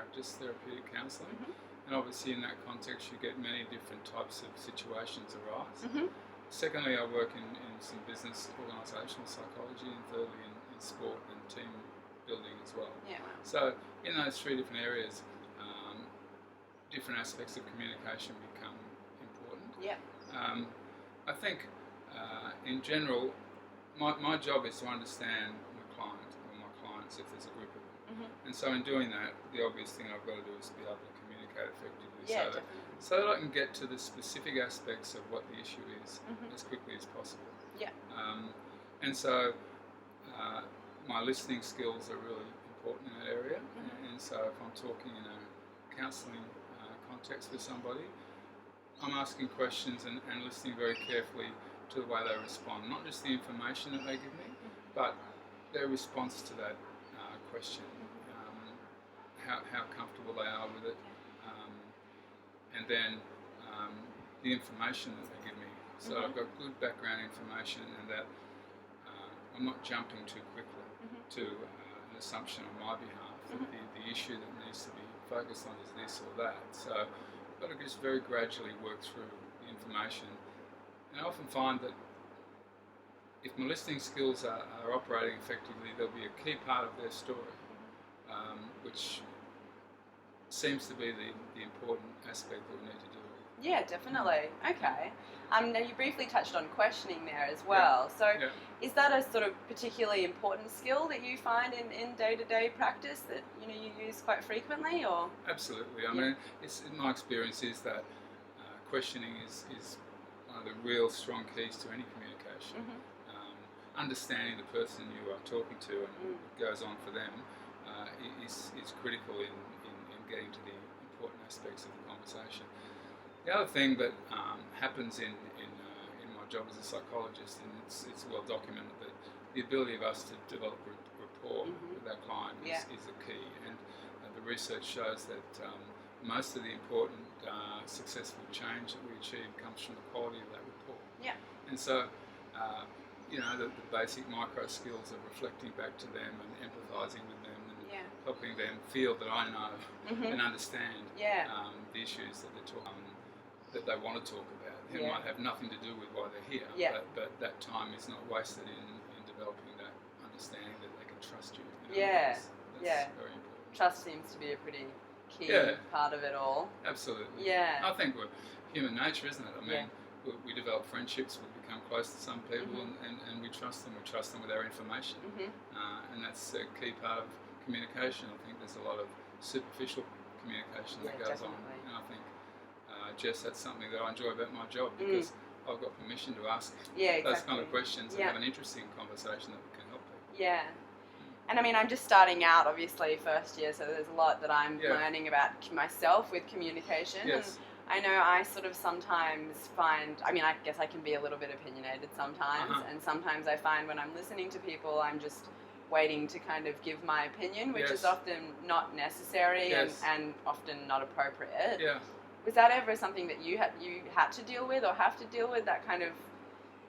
practice therapeutic counselling, Mm-hmm. and obviously in that context you get many different types of situations arise. Mm-hmm. Secondly, I work in some business organisational psychology, and thirdly in sport and team building as well. Yeah, wow. So in those three different areas, different aspects of communication become important. Yeah. I think in general, my job is to understand my client or my clients if there's a group of them. Mm-hmm. And so in doing that, the obvious thing I've got to do is be able to communicate effectively, Yeah, so that I can get to the specific aspects of what the issue is Mm-hmm. as quickly as possible. Yeah. And so my listening skills are really important in that area. Mm-hmm. And so if I'm talking in a counselling context with somebody, I'm asking questions and listening very carefully to the way they respond, not just the information that they give me, but their response to that question, how comfortable they are with it, and then the information that they give me. So I've got good background information, and that I'm not jumping too quickly to an assumption on my behalf that the issue that needs to be focused on is this or that. So I've got to just very gradually work through the information, and I often find that if my listening skills are operating effectively, there'll be a key part of their story, which seems to be the important aspect that we need to deal with. Yeah, definitely. Okay. Now you briefly touched on questioning there as well. Yeah. So Yeah. is that a sort of particularly important skill that you find in day-to-day practice that you use quite frequently, or? Absolutely. I mean, my experience is that questioning is one of the real strong keys to any communication. Understanding the person you are talking to and what goes on for them is critical in getting to the important aspects of the conversation. The other thing that happens in my job as a psychologist, and it's well documented, that the ability of us to develop rapport with our client is a key, and the research shows that most of the important successful change that we achieve comes from the quality of that rapport. Yeah. And so the basic micro skills of reflecting back to them and empathising with them and helping them feel that I know and understand the issues that they're talking, that they want to talk about. It might have nothing to do with why they're here, but that time is not wasted in developing that understanding that they can trust you. That's very important. Trust seems to be a pretty key part of it all. Absolutely. Yeah. I think we're human nature, isn't it? I mean, we develop friendships, we become close to some people, and we trust them. We trust them with our information, and that's a key part of communication. I think there's a lot of superficial communication that goes on, and I think Jess, that's something that I enjoy about my job, because I've got permission to ask those kind of questions and have an interesting conversation that can help people. Yeah. And I mean, I'm just starting out, obviously, first year, so there's a lot that I'm learning about myself with communication. Yes. And I know I sort of sometimes find, I mean, I guess I can be a little bit opinionated sometimes, and sometimes I find when I'm listening to people, I'm just waiting to kind of give my opinion, which is often not necessary and often not appropriate. Yeah. Was that ever something that you had to deal with or have to deal with, that kind of,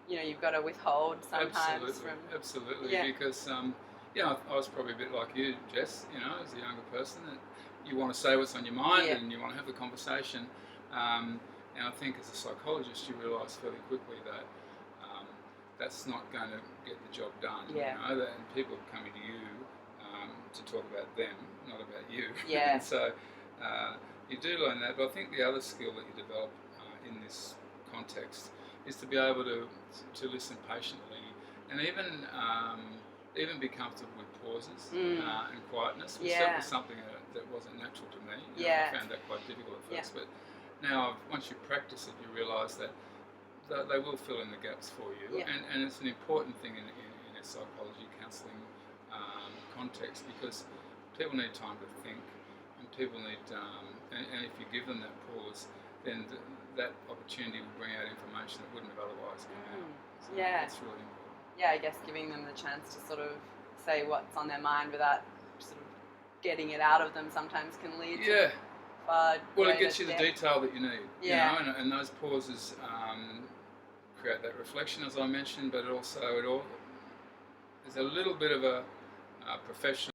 you've got to withhold sometimes from... Absolutely, because I was probably a bit like you, Jess, as a younger person, that you want to say what's on your mind and you want to have the conversation. And I think as a psychologist, you realise fairly quickly that that's not going to get the job done. And people are coming to you to talk about them, not about you. Yeah. And so you do learn that, but I think the other skill that you develop in this context is to be able to listen patiently, and even be comfortable with pauses and quietness, which that was something that wasn't natural to me. I found that quite difficult at first, but now once you practice it, you realise that they will fill in the gaps for you, and it's an important thing in a psychology counselling context, because people need time to think, and people need, and if you give them that pause, then that opportunity will bring out information that wouldn't have otherwise come out. So it's really important. Yeah, I guess giving them the chance to sort of say what's on their mind without sort of getting it out of them sometimes can lead to far it gets you the detail that you need. Yeah. And those pauses create that reflection, as I mentioned, but also there's a little bit of a professional